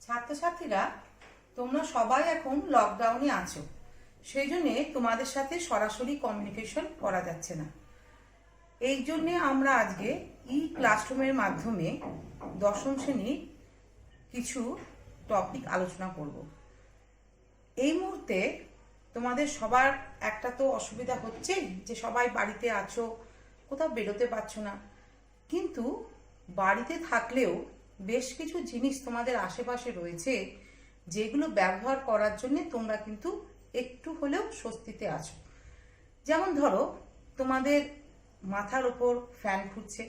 ছাত্রছাত্রীরা তোমরা সবাই এখন লকডাউনে আছো, সেই জন্যে তোমাদের সাথে সরাসরি কমিউনিকেশন করা যাচ্ছে না। এই জন্যে আমরা আজকে ক্লাসরুমের মাধ্যমে দশম শ্রেণীর কিছু টপিক আলোচনা করব। এই মুহূর্তে তোমাদের সবার একটা তো অসুবিধা হচ্ছে যে সবাই বাড়িতে আছো, কোথাও বেরোতে পারছো না, কিন্তু বাড়িতে থাকলেও বেশ কিছু জিনিস তোমাদের আশেপাশে রয়েছে যেগুলো ব্যবহার করার জন্য তোমরা কিন্তু একটু হলেও স্বস্তিতে আছো। যেমন ধরো, তোমাদের মাথার ওপর ফ্যান ঘুরছে,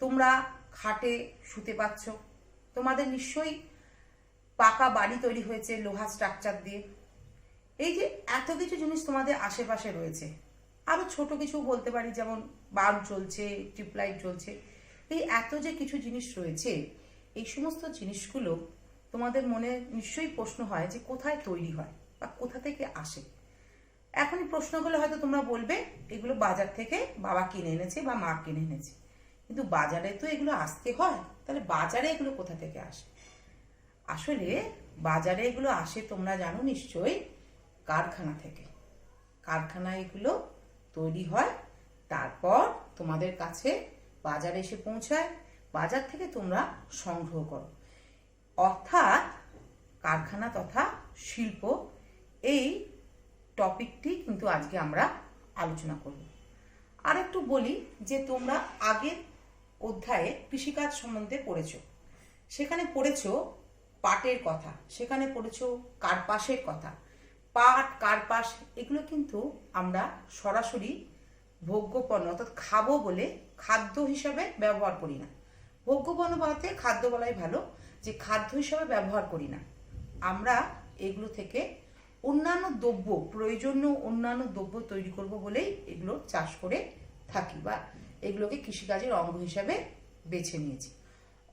তোমরা খাটে শুতে পাচ্ছ, তোমাদের নিশ্চয়ই পাকা বাড়ি তৈরি হয়েছে লোহা স্ট্রাকচার দিয়ে। এই যে এত কিছু জিনিস তোমাদের আশেপাশে রয়েছে, আরো ছোট কিছু বলতে পারি, যেমন বাল্ব জ্বলছে, টিউবলাইট জ্বলছে, এই এত যে কিছু জিনিস রয়েছে, এই সমস্ত জিনিসগুলো তোমাদের মনে নিশ্চয়ই প্রশ্ন হয় যে কোথায় তৈরি হয় বা কোথা থেকে আসে। এখন এই প্রশ্নগুলো হয়তো তোমরা বলবে এগুলো বাজার থেকে বাবা কিনে এনেছে বা মা কিনে এনেছে, কিন্তু বাজারে তো এগুলো আসতে হয়, তাহলে বাজারে এগুলো কোথা থেকে আসে? আসলে বাজারে এগুলো আসে তোমরা জানো নিশ্চয়ই কারখানা থেকে। কারখানায় এগুলো তৈরি হয়, তারপর তোমাদের কাছে বাজারে এসে পৌঁছায়, বাজার থেকে তোমরা সংগ্রহ করো। অর্থাৎ কারখানা তথা শিল্প, এই টপিকটি কিন্তু আজকে আমরা আলোচনা করব। আর একটু বলি যে তোমরা আগের অধ্যায়ে কৃষিকাজ সম্বন্ধে পড়েছো, সেখানে পড়েছো পাটের কথা, সেখানে পড়েছো কার্পাসের কথা। পাট, কার্পাস এগুলো কিন্তু আমরা সরাসরি ভোগ্যপণ্য অর্থাৎ খাবো বলে খাদ্য হিসাবে ব্যবহার করি না। ভোগ্যপণ্য বলতে খাদ্য বলাই ভালো, যে খাদ্য হিসাবে ব্যবহার করি না। আমরা এগুলো থেকে অন্যান্য দ্রব্য, প্রয়োজনীয় অন্যান্য দ্রব্য তৈরি করব বলেই এগুলো চাষ করে থাকি বা এগুলোকে কৃষিকাজের অঙ্গ হিসাবে বেছে নিয়েছি।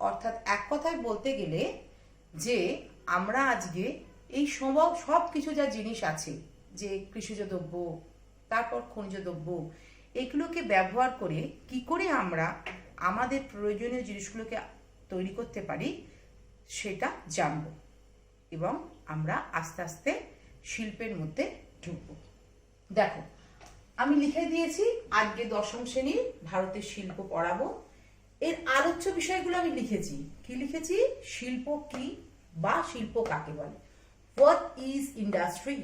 অর্থাৎ এক কথায় বলতে গেলে যে আমরা আজকে এই সব কিছু যা জিনিস আছে, যে কৃষিজ দ্রব্য, তারপর খনিজ দ্রব্য, এগুলোকে ব্যবহার করে কি করে আমরা আমাদের প্রয়োজনীয় জিনিসগুলোকে তৈরি করতে পারি সেটা জানব, এবং আমরা আস্তে আস্তে শিল্পের মধ্যে ঢুকবো। দেখো, আমি লিখে দিয়েছি আজকে দশম শ্রেণীর ভারতের শিল্প পড়াবো। এর আলোচ্য বিষয়গুলো আমি লিখেছি। কি লিখেছি? শিল্প কি বা শিল্প কাকে বলে, হোয়াট ইজ ইন্ডাস্ট্রি,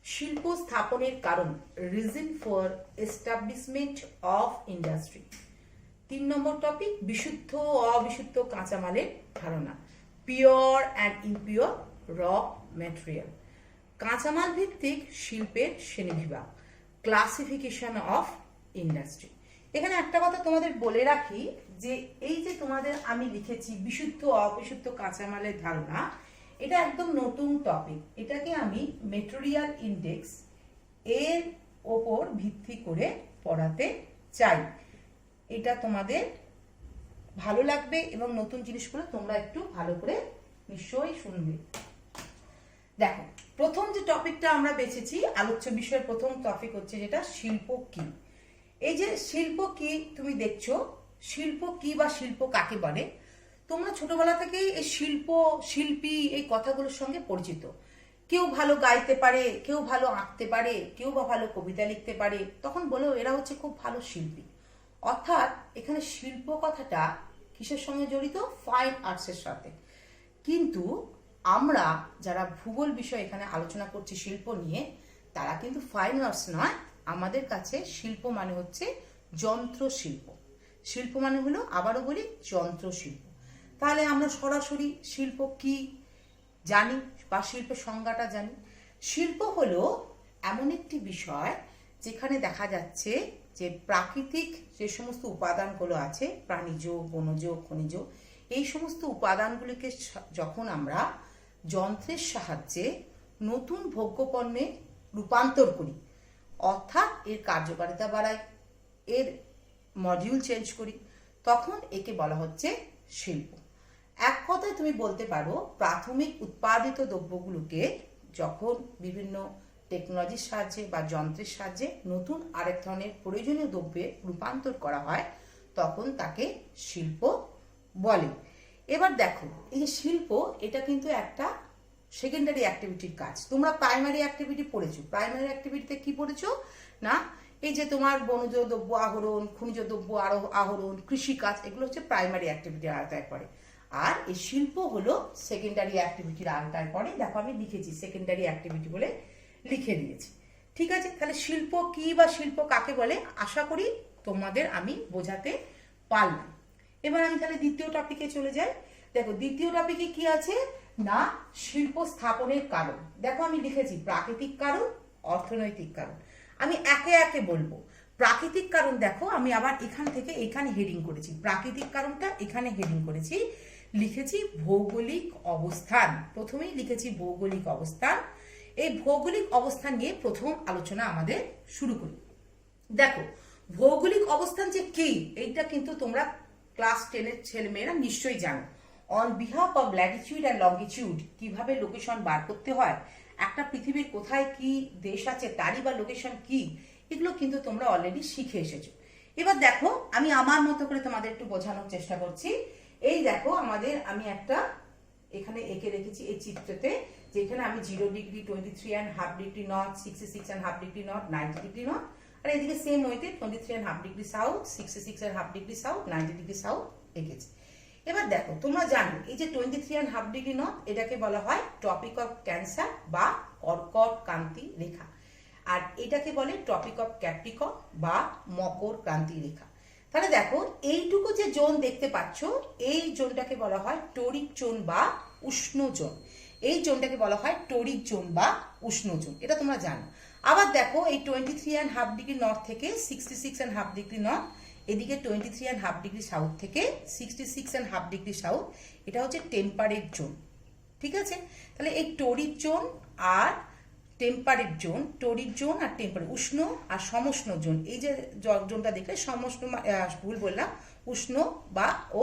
শিল্প স্থাপনের কারণ, reason for establishment of industry. 3 number topic, বিশুদ্ধ ও অবিশুদ্ধ কাঁচামালের ধারণা, পিওর অ্যান্ড ইমপিওর র ম্যাটেরিয়াল। কাঁচামাল ভিত্তিক শিল্পের শ্রেণীবিভাগ, ক্লাসিফিকেশন অফ ইন্ডাস্ট্রি। এখানে একটা কথা তোমাদের বলে রাখি, যে এই যে তোমাদের আমি লিখেছি বিশুদ্ধ অবিশুদ্ধ কাঁচামালের ধারণা, এটা একদম নতুন টপিক। এটাকে আমি মেটেরিয়াল ইন্ডেক্স এর ওপর ভিত্তি করে পড়াতে চাই। এটা তোমাদের ভালো লাগবে এবং নতুন জিনিসগুলো তোমরা একটু ভালো করে নিশ্চয়ই শুনবে। দেখো, প্রথম যে টপিকটা আমরা বেছেছি, আলোচ্য বিষয়ের প্রথম টপিক হচ্ছে যেটা শিল্প কি। এই যে শিল্প কি তুমি দেখছো, শিল্প কি বা শিল্প কাকে বলে, তোমরা ছোটবেলা থেকেই এই শিল্প, শিল্পী এই কথাগুলোর সঙ্গে পরিচিত। কেউ ভালো গাইতে পারে, কেউ ভালো আঁকতে পারে, কেউ বা ভালো কবিতা লিখতে পারে, তখন বলো এরা হচ্ছে খুব ভালো শিল্পী। অর্থাৎ এখানে শিল্প কথাটা কিসের সঙ্গে জড়িত? ফাইন আর্টসের সাথে। কিন্তু আমরা যারা ভূগোল বিষয় এখানে আলোচনা করছি শিল্প নিয়ে, তারা কিন্তু ফাইন আর্টস নয়। আমাদের কাছে শিল্প মানে হচ্ছে যন্ত্র শিল্প। শিল্প মানে হলো, আবারও বলি, যন্ত্র শিল্প। তাহলে আমরা সরাসরি শিল্প কি জানি বা শিল্পের সংজ্ঞাটা জানি। শিল্প হলো এমন একটি বিষয় যেখানে দেখা যাচ্ছে যে প্রাকৃতিক যে সমস্ত উপাদানগুলো আছে, প্রাণীজ, বনজ, খনিজ, এই সমস্ত উপাদানগুলিকে যখন আমরা যন্ত্রের সাহায্যে নতুন ভোগ্যপণ্যে রূপান্তর করি, অর্থাৎ এর কার্যকারিতা বাড়াই, এর মডিউল চেঞ্জ করি, তখন একে বলা হচ্ছে শিল্প। এক কথায় তুমি বলতে পারো, প্রাথমিক উৎপাদিত দ্রব্যগুলোকে যখন বিভিন্ন টেকনোলজির সাহায্যে বা যন্ত্রের সাহায্যে নতুন আরেক ধরনের প্রয়োজনীয় দ্রব্যে রূপান্তর করা হয়, তখন তাকে শিল্প বলে। এবার দেখো এই যে শিল্প, এটা কিন্তু একটা সেকেন্ডারি অ্যাক্টিভিটির কাজ। তোমরা প্রাইমারি অ্যাক্টিভিটি পড়েছো। প্রাইমারি অ্যাক্টিভিটিতে কি পড়েছো না, এই যে তোমার বনজ দ্রব্য আহরণ, খনিজ দ্রব্য আহরণ, কৃষিকাজ, এগুলো হচ্ছে প্রাইমারি অ্যাক্টিভিটির আওতায় পড়ে। আর এই শিল্প হলো সেকেন্ডারি অ্যাক্টিভিটির আওতায় পড়ে। দেখো আমি লিখেছি সেকেন্ডারি অ্যাক্টিভিটি বলে লিখে দিয়েছি। ঠিক আছে, তাহলে শিল্প কি বা শিল্প কাকে বলে আশা করি তোমাদের আমি বোঝাতে পারলাম। এবার আমি তাহলে দ্বিতীয় টপিকে চলে যাই। দেখো দ্বিতীয় টপিকে কি আছে না, শিল্প স্থাপনের কারণ। দেখো আমি লিখেছি প্রাকৃতিক কারণ, অর্থনৈতিক কারণ। আমি একে একে বলবো। প্রাকৃতিক কারণ দেখো আমি আবার এখান থেকে এখানে হেডিং করেছি, প্রাকৃতিক কারণটা এখানে হেডিং করেছি, লিখেছি ভৌগোলিক অবস্থান। প্রথমেই লিখেছি ভৌগোলিক অবস্থান। এই ভৌগোলিক অবস্থান নিয়ে প্রথম আলোচনা আমাদের শুরু করি। দেখো ভৌগোলিক অবস্থান যে কি, এইটা কিন্তু তোমরা ক্লাস 10-এর ছেলেমেয়েরা নিশ্চয়ই জানো। On behalf of Latitude and longitude কিভাবে লোকেশন বার করতে হয়, একটা পৃথিবীর কোথায় কি দেশ আছে তারই বা লোকেশন কি, এগুলো কিন্তু তোমরা অলরেডি শিখে এসেছো। এবার দেখো আমি আমার মতো করে তোমাদের একটু বোঝানোর চেষ্টা করছি। এই দেখো আমাদের আমি একটা এখানে এঁকে রেখেছি এই চিত্রতে, যেখানে আমি 0 degree, 23.5 degree north, 66.5 degree north, 90 degree north, আর এদিকে সেম ওয়েতে 23.5 degree south, 66.5 degree south, 90 degree south এঁকেছি। এবার দেখো তোমরা জানো এই যে 23.5 ডিগ্রি নর্থ, এটাকে বলা হয় টপিক অফ ক্যান্সার বা কর্কট ক্রান্তি রেখা, আর এটাকে বলে টপিক অফ ক্যাপ্রিকন বা মকর ক্রান্তি রেখা। তাহলে দেখো এইটুকু যে জোন দেখতে পাচ্ছ, এই জোনটাকে বলা হয় টরিক জোন বা উষ্ণ জোন। এই জোনটাকে বলা হয় টরিক জোন বা উষ্ণ জোন, এটা তোমরা জানো। আবার দেখো এই 23.5 ডিগ্রি নর্থ থেকে 66.5 ডিগ্রি নর্থ, এদিকে 23.5 ডিগ্রি সাউথ থেকে 66.5 ডিগ্রি সাউথ, এটা হচ্ছে টেম্পারেট জোন। ঠিক আছে, তাহলে এই টরিক জোন আর টেম্পারেট জোন, টরিক জোন আর টেম্পারেট, উষ্ণ আর সমষ্ণ জোন, এই যে জোনটা দেখলে সমষ্ণ, ভুল বললাম, উষ্ণ বা ও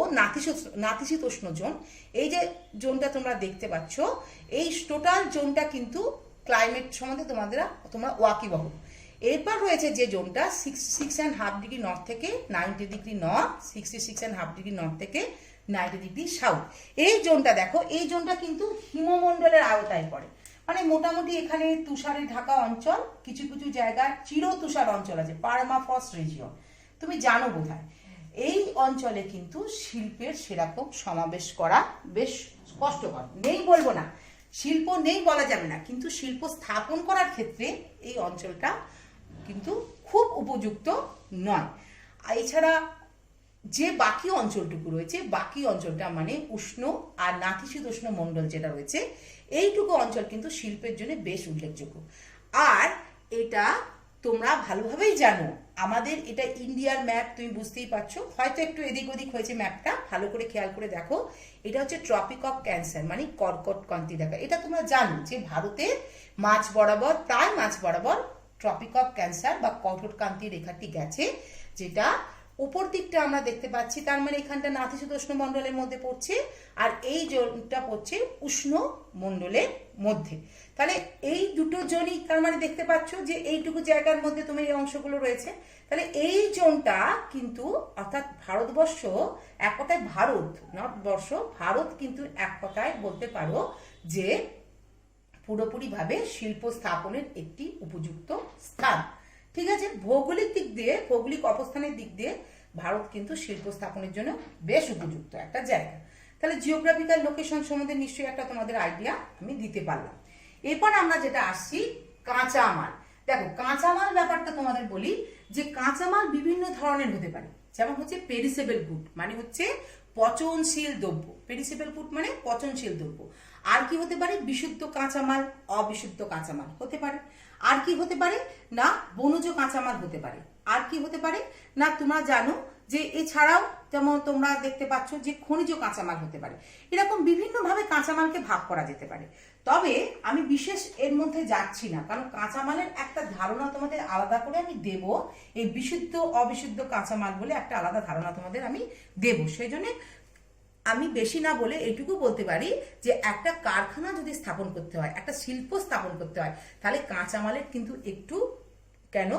নাতিশীতোষ্ণ জোন, এই যে জোনটা তোমরা দেখতে পাচ্ছ, এই টোটাল জোনটা কিন্তু ক্লাইমেট সম্বন্ধে তোমরা ওয়াকিবহ। এরপর রয়েছে যে জোনটা 66.5 ডিগ্রি নর্থ থেকে 90 ডিগ্রি নর্থ, 66.5 ডিগ্রি নর্থ থেকে 90 ডিগ্রি সাউথ। এই জোনটা দেখো, এই জোনটা কিন্তু হিমমণ্ডলের আওতায় পড়ে। মানে মোটামুটি এখানে তুষারে ঢাকা অঞ্চল, কিছু কিছু জায়গায় চির তুষার অঞ্চল আছে, পারমাফ্রস্ট রিজিয়ন, তুমি জানো বোধহয়। এই অঞ্চলে কিন্তু শিল্পের সেরকম সমাবেশ করা বেশ কষ্টকর। নেই বলবো না, শিল্প নেই বলা যাবে না, কিন্তু শিল্প স্থাপন করার ক্ষেত্রে এই অঞ্চলটা কিন্তু খুব উপযুক্ত নয়। এছাড়া যে বাকি অঞ্চলটুকু রয়েছে, বাকি অঞ্চলটা মানে উষ্ণ আর নাতিশীতোষ্ণ মণ্ডল যেটা রয়েছে, এইটুকু অঞ্চল কিন্তু শিল্পের জন্য বেশ উল্লেখযোগ্য। আর এটা তোমরা ভালোভাবেই জানো, আমাদের এটা ইন্ডিয়ার ম্যাপ, তুমি বুঝতেই পারছো, হয়তো একটু এদিক ওদিক হয়েছে ম্যাপটা, ভালো করে খেয়াল করে দেখো। এটা হচ্ছে ট্রপিক অফ ক্যান্সার মানে কর্কট ক্রান্তি রেখা। এটা তোমরা জানো যে ভারতের মাঝ বরাবর, প্রায় মাঝ বরাবর ট্রপিক অফ ক্যান্সার বা কর্কট ক্রান্তি রেখাটি গেছে, যেটা উপর দিকটা আমরা দেখতে পাচ্ছি, তার মানে এখানটা নাতিশীতোষ্ণ মণ্ডলের মধ্যে পড়ছে, আর এই জোনটা পড়ছে উষ্ণ মণ্ডলের মধ্যে। তাহলে এই দুটো জোনই তার মানে দেখতে পাচ্ছ যে এইটুকু জায়গার মধ্যে তোমার এই অংশগুলো রয়েছে। তাহলে এই জোনটা কিন্তু, অর্থাৎ ভারতবর্ষ, এক কথায় ভারত, ভারতবর্ষ, ভারত কিন্তু এক কথায় বলতে পারো যে পুরোপুরিভাবে শিল্প স্থাপনের একটি উপযুক্ত স্থান। ঠিক আছে, ভৌগোলিক দিক দিয়ে, ভৌগোলিক অবস্থানের দিক দিয়ে ভারত কিন্তু শিল্প স্থাপনের জন্য বেশ উপযুক্ত একটা জায়গা। তাহলে জিওগ্রাফিক্যাল লোকেশন সম্বন্ধে নিশ্চয়ই একটা তোমাদের আইডিয়া আমি দিতে পারলাম। এরপর আমরা যেটা আসছি কাঁচামাল। দেখো কাঁচামাল ব্যাপারটা তোমাদের বলি যে কাঁচামাল বিভিন্ন ধরনের হতে পারে। যেমন হচ্ছে পেরিসেবল গুড মানে হচ্ছে পচনশীল দ্রব্য, পেরিসেবল গুড মানে পচনশীল দ্রব্য। আর কি হতে পারে, বিশুদ্ধ কাঁচামাল, অবিশুদ্ধ কাঁচামাল হতে পারে। আর কি হতে পারে না, বনজ কাঁচামাল হতে পারে। আর কি হতে পারে না, তোমরা জানো যে এছাড়াও যেমন তোমরা দেখতে পাচ্ছ যে খনিজ কাঁচামাল হতে পারে। এরকম বিভিন্নভাবে কাঁচামালকে ভাগ করা যেতে পারে। তবে আমি বিশেষ এর মধ্যে যাচ্ছি না, কারণ কাঁচামালের একটা ধারণা তোমাদের আলাদা করে আমি দেব, এই বিশুদ্ধ অবিশুদ্ধ কাঁচামাল বলে একটা আলাদা ধারণা তোমাদের আমি দেব। সেই জন্য আমি বেশি না বলে এইটুকু বলতে পারি যে একটা কারখানা যদি স্থাপন করতে হয়, একটা শিল্প স্থাপন করতে হয়, তাহলে কাঁচামালের কিন্তু একটু কেন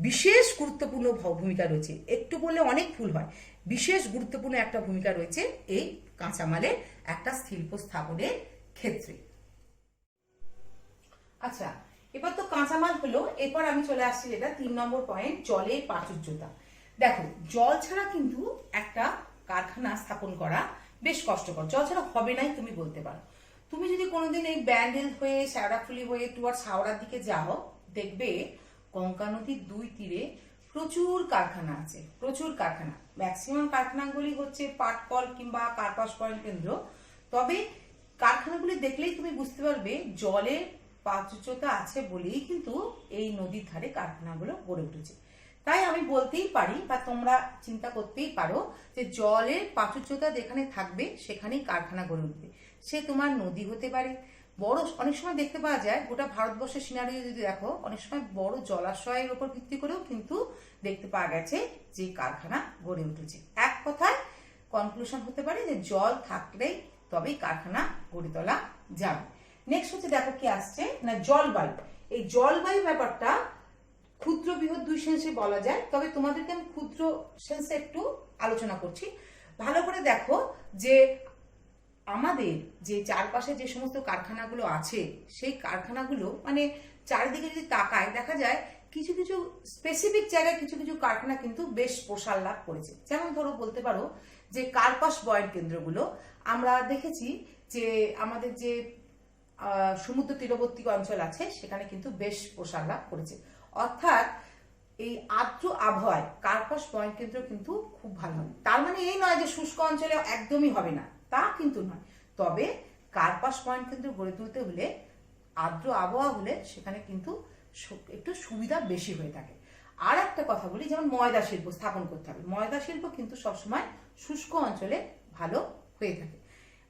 বিশেষ গুরুত্বপূর্ণ ভূমিকা রয়েছে। একটু বললে অনেক ভুল হয়, বিশেষ গুরুত্বপূর্ণ একটা ভূমিকা রয়েছে এই কাঁচামালের একটা শিল্প স্থাপনের ক্ষেত্রে। আচ্ছা, এবার তো কাঁচামাল হলো, এরপর আমি চলে আসছি যেটা 3 নম্বর পয়েন্ট, জলের প্রাচুর্যতা। দেখো, জল ছাড়া কিন্তু একটা কারখানা স্থাপন করা বেশ কষ্টকর। জল ছাড়া হবে নাই তুমি বলতে পারো। তুমি যদি কোনোদিন এই ব্যান্ডেল হয়ে শেওড়াফুলি হয়ে টুয়ার্ডস হাওড়ার দিকে যাও, দেখবে গঙ্গা নদীর 2 তীরে প্রচুর কারখানা আছে, প্রচুর কারখানা। ম্যাক্সিমাম কারখানাগুলি হচ্ছে পাটকল কিংবা কার্পাস পয়েন্ট কেন্দ্র। তবে কারখানাগুলি দেখলেই তুমি বুঝতে পারবে জলের প্রাচুর্যতা আছে বলেই কিন্তু এই নদীর ধারে কারখানাগুলো গড়ে উঠেছে। তাই আমি বলতেই পারি বা তোমরা চিন্তা করতেই পারো যে জলের প্রাচুর্যতা যেখানে থাকবে সেখানেই কারখানা গড়ে উঠবে। সে তোমার নদী হতে পারে, বড় অনেক সময় দেখতে পাওয়া যায় গোটা ভারতবর্ষের সিনারিও যদি দেখো, অনেক সময় বড় জলাশয়ের উপর ভিত্তি করেও কিন্তু দেখতে পাওয়া গেছে যে কারখানা গড়ে উঠেছে। এক কথায় কনক্লুশন হতে পারে যে জল থাকলেই তবেই কারখানা গড়ে তোলা যাবে। নেক্সট হচ্ছে দেখো কি আসছে না, জলবায়ু। এই জলবায়ু ব্যাপারটা ক্ষুদ্র বৃহৎ 2 সেন্সে বলা যায়, তবে তোমাদেরকে আমি ক্ষুদ্র সেন্সে একটু আলোচনা করছি। ভালো করে দেখো যে আমাদের যে চারপাশে যে সমস্ত কারখানাগুলো আছে, সেই কারখানাগুলো মানে চারিদিকে যদি তাকায় দেখা যায় কিছু কিছু স্পেসিফিক জায়গায় কিছু কিছু কারখানা কিন্তু বেশ প্রসার লাভ করেছে। যেমন ধরো বলতে পারো যে কার্পাস বয়ন কেন্দ্রগুলো আমরা দেখেছি যে আমাদের যে সমুদ্র তীরবর্তী অঞ্চল আছে সেখানে কিন্তু বেশ প্রসার লাভ করেছে। অর্থাৎ এই আর্দ্র আবহাওয়ায় কার্পাস পয়েন্ট কেন্দ্র কিন্তু খুব ভালো হয়। তার মানে এই নয় যে শুষ্ক অঞ্চলে একদমই হবে না, তা কিন্তু নয়। তবে কার্পাস পয়েন্ট কেন্দ্র গড়ে তুলতে হলে আর্দ্র আবহাওয়া হলে সেখানে কিন্তু একটু সুবিধা বেশি হয়ে থাকে। আর একটা কথা বলি, যেমন ময়দা শিল্প স্থাপন করতে হবে। ময়দা শিল্প কিন্তু সবসময় শুষ্ক অঞ্চলে ভালো হয়ে থাকে।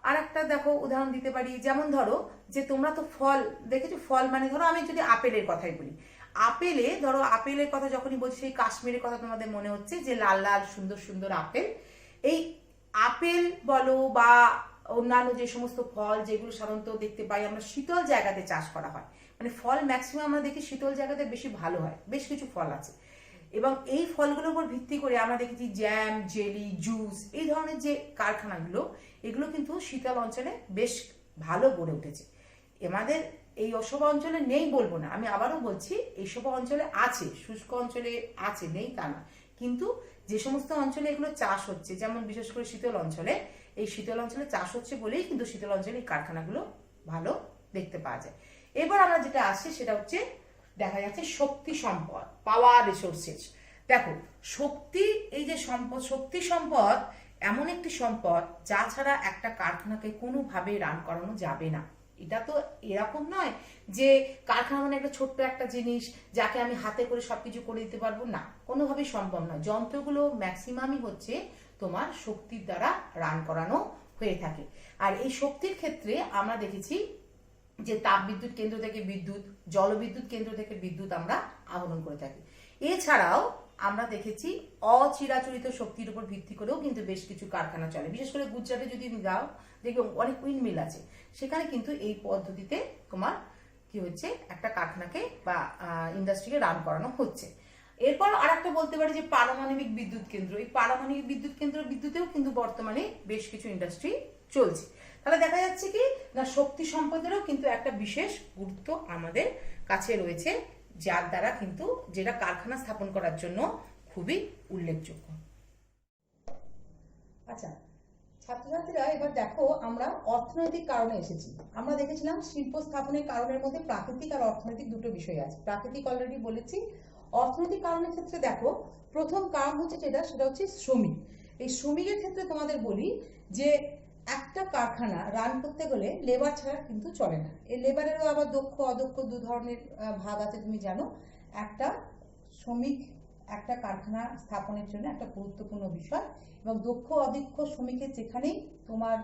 আর একটা দেখো উদাহরণ দিতে পারি, যেমন ধরো যে তোমরা তো ফল দেখেছো, ফল মানে ধরো আমি যদি আপেলের কথাই বলি, ধরো আপেলের কথা যখনই বলছি সেই কাশ্মীরের কথা তোমাদের মনে হচ্ছে যে লাল লাল সুন্দর সুন্দর আপেল। এই আপেল বলো বা অন্যান্য যে সমস্ত ফল যেগুলো সাধারণত দেখতে পাই আমরা শীতল জায়গাতে চাষ করা হয়, মানে ফল ম্যাক্সিমাম আমরা দেখি শীতল জায়গাতে বেশি ভালো হয়। বেশ কিছু ফল আছে এবং এই ফলগুলোর উপর ভিত্তি করে আমরা দেখেছি জ্যাম, জেলি, জুস, এই ধরনের যে কারখানাগুলো এগুলো কিন্তু শীতল অঞ্চলে বেশ ভালো গড়ে উঠেছে। আমাদের এই ওসব অঞ্চলে নেই বলবো না, আমি আবারও বলছি এইসব অঞ্চলে আছে, শুষ্ক অঞ্চলে আছে, নেই তা না। কিন্তু যে সমস্ত অঞ্চলে এগুলো চাষ হচ্ছে, যেমন বিশেষ করে শীতল অঞ্চলে, এই শীতল অঞ্চলে চাষ হচ্ছে বলেই কিন্তু শীতল অঞ্চলে এই কারখানাগুলো ভালো দেখতে পাওয়া যায়। এবার আমরা যেটা আসছি সেটা হচ্ছে দেখা যাচ্ছে শক্তি সম্পদ, পাওয়ার রিসোর্সেস। দেখো শক্তি, এই যে সম্পদ, শক্তি সম্পদ এমন একটি সম্পদ যা ছাড়া একটা কারখানাকে কোনোভাবে রান করানো যাবে না। এটা তো এরকম নয় যে কারখানা মানে একটা ছোট্ট একটা জিনিস যাকে আমি হাতে করে সবকিছু করে দিতে পারবো, না, কোনোভাবেই সম্ভব নয়। যন্ত্রগুলো ম্যাক্সিমামই হচ্ছে তোমার শক্তির দ্বারা রান করানো হয়ে থাকে। আর এই শক্তির ক্ষেত্রে আমরা দেখেছি যে তাপ বিদ্যুৎ কেন্দ্র থেকে বিদ্যুৎ, জলবিদ্যুৎ কেন্দ্র থেকে বিদ্যুৎ আমরা আহরণ করে থাকি। এছাড়াও আমরা দেখেছি অচিরাচরিত শক্তির উপর ভিত্তি করেও কিন্তু বেশ কিছু কারখানা চলে। বিশেষ করে গুজরাটে যদি যাও দেখবে অনেক উইন্ড মিল আছে, সেখানে কিন্তু এই পদ্ধতিতে তোমার কি হচ্ছে একটা কারখানাকে বা ইন্ডাস্ট্রিকে রান করানো হচ্ছে। এরপর আর একটা বলতে পারি যে পারমাণবিক বিদ্যুৎ কেন্দ্র। এই পারমাণবিক বিদ্যুৎ কেন্দ্র বিদ্যুতেও কিন্তু বর্তমানে বেশ কিছু ইন্ডাস্ট্রি চলছে। তাহলে দেখা যাচ্ছে কি না, শক্তি সম্পদেরও কিন্তু একটা বিশেষ গুরুত্ব আমাদের কাছে রয়েছে, যার দ্বারা কিন্তু যেটা কারখানা স্থাপন করার জন্য খুবই উল্লেখযোগ্য। আচ্ছা ছাত্রছাত্রীরা, এবার দেখো আমরা অর্থনৈতিক কারণে এসেছি। আমরা দেখেছিলাম শিল্প স্থাপনের কারণের মধ্যে প্রাকৃতিক আর অর্থনৈতিক দুটো বিষয় আছে। প্রাকৃতিক অলরেডি বলেছি। অর্থনৈতিক কারণের ক্ষেত্রে দেখো প্রথম কারণ হচ্ছে সেটা হচ্ছে শ্রমিক। এই শ্রমিকের ক্ষেত্রে তোমাদের বলি যে একটা কারখানা রান করতে গেলে লেবার ছাড়া কিন্তু চলে না। এই লেবারেরও আবার দক্ষ অদক্ষ 2 ধরনের ভাগ আছে, তুমি জানো। একটা শ্রমিক একটা কারখানা স্থাপনের জন্য একটা গুরুত্বপূর্ণ বিষয়, এবং দক্ষ অদক্ষ শ্রমিকের যেখানেই তোমার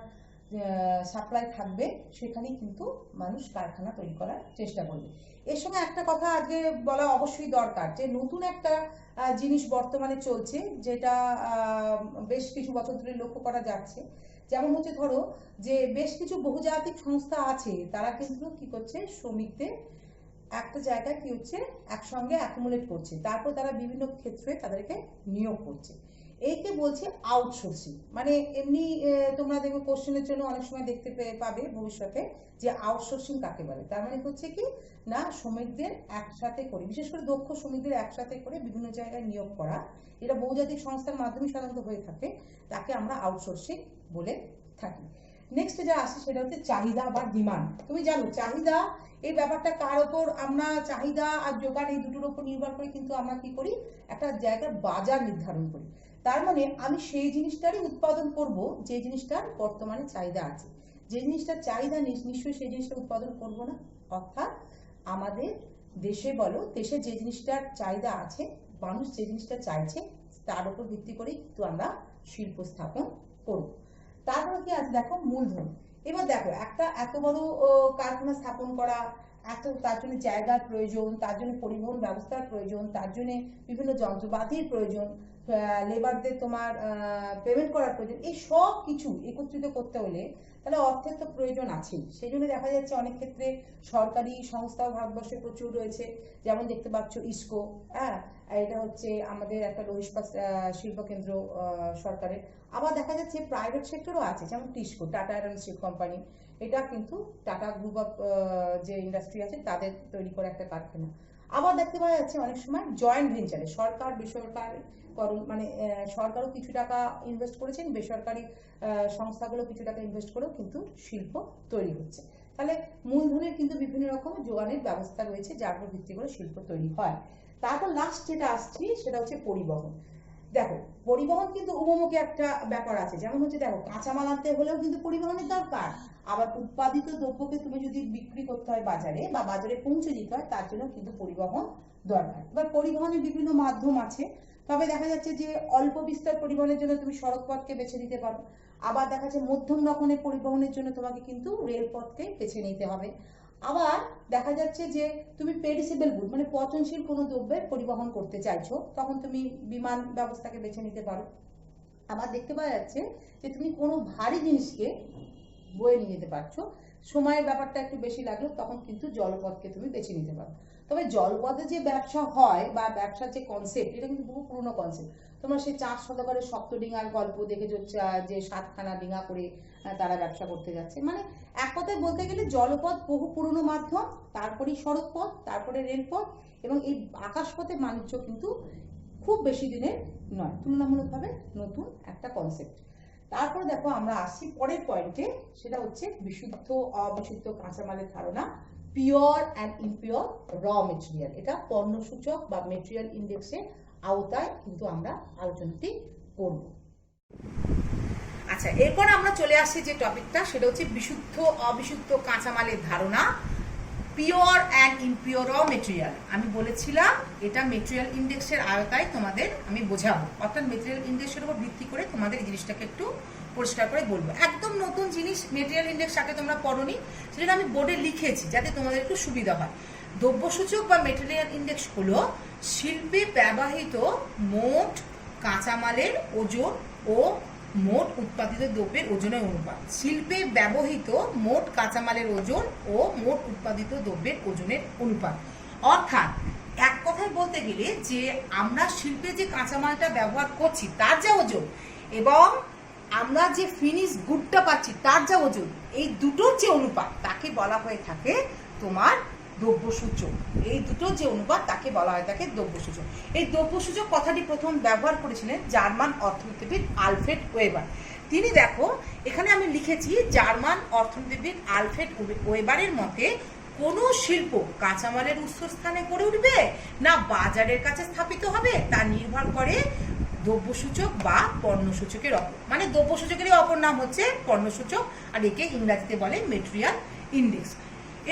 সাপ্লাই থাকবে সেখানেই কিন্তু মানুষ কারখানা তৈরি করার চেষ্টা করবে। এর সঙ্গে একটা কথা আজকে বলা অবশ্যই দরকার, যে নতুন একটা জিনিস বর্তমানে চলছে যেটা বেশ কিছু বছর ধরে লক্ষ্য করা যাচ্ছে। যেমন হচ্ছে ধরো যে বেশ কিছু বহুজাতিক সংস্থা আছে, তারা কিন্তু কি করছে, শ্রমিকদের একটা জায়গায় কি হচ্ছে একসঙ্গে অ্যাকুমুলেট করছে, তারপর তারা বিভিন্ন ক্ষেত্রে তাদেরকে নিয়োগ করছে। এইকে বলছে আউটসোর্সিং। মানে এমনি তোমরা দেখবে কোশ্চেনের জন্য অনেক সময় দেখতে পাবে ভবিষ্যতে যে আউটসোর্সিং কাকে বলে। তার মানে হচ্ছে কি না, শ্রমিকদের একসাথে করে, বিশেষ করে দক্ষ শ্রমিকদের একসাথে করে বিভিন্ন জায়গায় নিয়োগ করা, এটা বহুজাতিক সংস্থার মাধ্যমে সাধারণত হয়ে থাকে, তাকে আমরা আউটসোর্সিং বলে থাকি। নেক্সট যা আসে সেটা হচ্ছে চাহিদা বা ডিমান্ড। তুমি জানো চাহিদা এই ব্যাপারটা কার ওপর, আমরা চাহিদা আর যোগান এই দুটোর উপর নির্ভর করে কিন্তু আমরা কি করি, একটা জায়গার বাজার নির্ধারণ করি। তার মানে আমি সেই জিনিসটারই উৎপাদন করব যে জিনিসটার বর্তমানে চাহিদা আছে। যে জিনিসটার চাহিদা নিশ্চয়ই সেই জিনিসটা উৎপাদন করব না। অর্থাৎ আমাদের দেশে বলো, দেশে যে জিনিসটার চাহিদা আছে, মানুষ যে জিনিসটা চাইছে, তার উপর ভিত্তি করেই কিন্তু আমরা শিল্প স্থাপন করব। তারপরে কি আছে দেখো, মূলধন। এবার দেখো একটা এত বড় কারখানা স্থাপন করা, তার জন্য জায়গার প্রয়োজন, তার জন্য পরিবহন ব্যবস্থার প্রয়োজন, তার জন্য বিভিন্ন যন্ত্রপাতির প্রয়োজন, লেবারদের তোমার পেমেন্ট করার প্রয়োজন। এই সব কিছু একত্রিত করতে হলে তাহলে অর্থের তো প্রয়োজন আছেই। সেই জন্য দেখা যাচ্ছে অনেক ক্ষেত্রে সরকারি সংস্থাও ভারতবর্ষে প্রচুর রয়েছে, যেমন দেখতে পাচ্ছ ইসকো, হ্যাঁ, এটা হচ্ছে আমাদের একটা লৌহ ইস্পাত শিল্প কেন্দ্র সরকারের। আবার দেখা যাচ্ছে প্রাইভেট সেক্টরও আছে, যেমন TISCO, tata iron steel company, এটা কিন্তু টাটা গ্রুপ অফ যে ইন্ডাস্ট্রি আছে তাদের তৈরি করা একটা কারখানা। আবার দেখতে পাওয়া যাচ্ছে অনেক সময় জয়েন্ট ভেঞ্চারে সরকার বেসরকারি মানে সরকারও কিছু টাকা ইনভেস্ট করেছেন, বেসরকারি সংস্থাগুলো কিছু টাকা ইনভেস্ট করেও কিন্তু শিল্প তৈরি হচ্ছে। তাহলে মূলধনের কিন্তু বিভিন্ন রকম যোগানের ব্যবস্থা রয়েছে যার উপর ভিত্তি করে শিল্প তৈরি হয়। তারপর লাস্ট যেটা আসছি সেটা হচ্ছে পরিবহন। দেখো পরিবহন কিন্তু উভমুখী একটা ব্যাপার আছে, যেমন হচ্ছে দেখো কাঁচামাল আনতে হলেও কিন্তু পরিবহনের দরকার, আবার উৎপাদিত দ্রব্যকে তুমি যদি বিক্রি করতে হয় বাজারে বা বাজারে পৌঁছে দিতে হয় তার জন্য কিন্তু পরিবহন দরকার। এবার পরিবহনের বিভিন্ন মাধ্যম আছে, তবে দেখা যাচ্ছে যে অল্প বিস্তর পরিবহনের জন্য তুমি সড়ক পথকে বেছে নিতে পারো, আবার দেখা যাচ্ছে মধ্যম রকমের পরিবহনের জন্য তোমাকে কিন্তু রেলপথকে বেছে নিতে হবে। আবার দেখা যাচ্ছে যে তুমি পেরিসেবল গুড মানে পচনশীল কোনো দ্রব্যের পরিবহন করতে চাইছো, তখন তুমি বিমান ব্যবস্থাকে বেছে নিতে পারো। আবার দেখতে পাওয়া যাচ্ছে যে তুমি কোনো ভারী জিনিসকে বয়ে নিয়ে যেতে পারছো, সময়ের ব্যাপারটা একটু বেশি লাগলো, তখন কিন্তু জলপথকে তুমি বেছে নিতে পারো। তবে জলপথে যে ব্যবসা হয় বা ব্যবসার যে কনসেপ্ট, এটা কিন্তু বহু পুরনো কনসেপ্ট। তোমরা সেই 4 শতকের সপ্তডিঙার গল্প দেখেছো, যে 7খানা ডিঙা করে তারা ব্যবসা করতে যাচ্ছে। মানে এক কথায় বলতে গেলে জলপথ বহু পুরনো মাধ্যম, তারপরেই সড়ক পথ, তারপরে রেলপথ, এবং এই আকাশপথে বাণিজ্য কিন্তু খুব বেশি দিনের নয়, তুলনামূলকভাবে নতুন একটা কনসেপ্ট। তারপরে দেখো আমরা আসছি পরের পয়েন্টে, সেটা হচ্ছে বিশুদ্ধ অবিশুদ্ধ কাঁচামালের ধারণা, পিওর অ্যান্ড ইমপিওর র মেটেরিয়াল। এটা পণ্যসূচক বা মেটেরিয়াল ইন্ডেক্সের আওতায় কিন্তু আমরা আলোচনাটি করব। আচ্ছা, এরপর আমরা চলে আসছি যে টপিকটা, সেটা হচ্ছে বিশুদ্ধ অবিশুদ্ধ কাঁচামালের ধারণা, পিওর অ্যান্ড ইমপিওর র মেটেরিয়াল। আমি বলেছিলাম এটা মেটেরিয়াল ইন্ডেক্সের আওতায় তোমাদের আমি বোঝাবো, অর্থাৎ মেটেরিয়াল ইন্ডেক্সের উপর ভিত্তি করে তোমাদের এই জিনিসটাকে একটু পরিষ্কার করে বলবো। একদম নতুন জিনিস, মেটেরিয়াল ইন্ডেক্স আগে তোমরা পড়োনি, সেটা আমি বোর্ডে লিখেছি যাতে তোমাদের একটু সুবিধা হয়। দ্রব্যসূচক বা মেটেরিয়াল ইন্ডেক্স হলো শিল্পে ব্যবহৃত মোট কাঁচামালের ওজন ও মোট উৎপাদিত দ্রব্যের ওজনের অনুপাত। শিল্পে ব্যবহৃত মোট কাঁচামালের ওজন ও মোট উৎপাদিত দ্রব্যের ওজনের অনুপাত। অর্থাৎ এক কথায় বলতে গেলে যে আমরা শিল্পে যে কাঁচামালটা ব্যবহার করছি তার যা ওজন এবং আমরা যে ফিনিশ গুডটা পাচ্ছি তার যা ওজন, এই দুটোর যে অনুপাত তাকে বলা হয়ে থাকে তোমার দ্রব্যসূচক। এই দুটোর যে অনুপাত তাকে বলা হয় থাকে দ্রব্যসূচক। এই দ্রব্যসূচক কথাটি প্রথম ব্যবহার করেছিলেন জার্মান অর্থনীতিবিদ আলফ্রেড ওয়েবার। তিনি দেখো এখানে আমি লিখেছি, জার্মান অর্থনীতিবিদ আলফ্রেড ওয়েবারের মতে কোনো শিল্প কাঁচামালের উৎসস্থানে গড়ে উঠবে না বাজারের কাছে স্থাপিত হবে তা নির্ভর করে দ্রব্যসূচক বা পণ্যসূচকের অপর, মানে দ্রব্যসূচকেরই অপর নাম হচ্ছে পণ্যসূচক, আর একে ইংরেজিতে বলে মেটেরিয়াল ইন্ডেক্স।